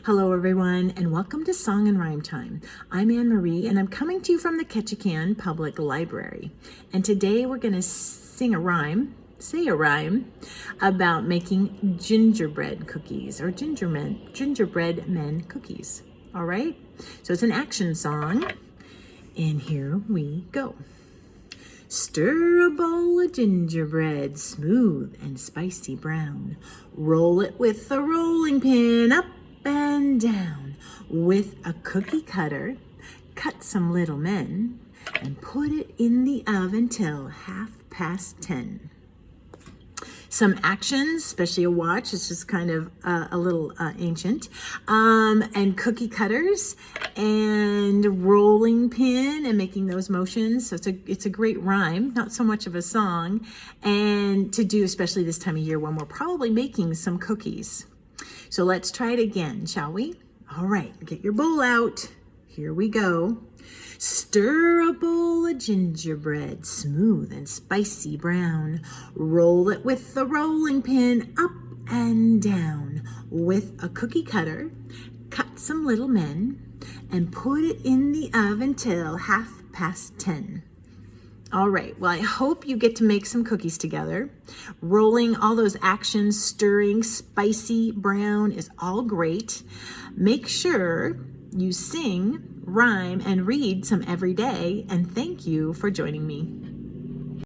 Hello everyone, and welcome to Song and Rhyme Time. I'm Anne Marie, and I'm coming to you from the Ketchikan Public Library. And today we're going to say a rhyme about making gingerbread cookies, or gingerbread men cookies. All right? So it's an action song, and here we go. Stir a bowl of gingerbread, smooth and spicy brown. Roll it with a rolling pin up and down. With a cookie cutter, cut some little men and put it in the oven till 10:30. Some actions, especially a watch, it's just kind of a little ancient, and cookie cutters and rolling pin and making those motions. So it's a great rhyme, not so much of a song, and to do especially this time of year when we're probably making some cookies. So let's try it again, shall we? All right, get your bowl out. Here we go. Stir a bowl of gingerbread, smooth and spicy brown. Roll it with the rolling pin up and down. With a cookie cutter, cut some little men and put it in the oven till 10:30. All right, well, I hope you get to make some cookies together. Rolling, all those actions, stirring, spicy, brown is all great. Make sure you sing, rhyme, and read some every day, and thank you for joining me.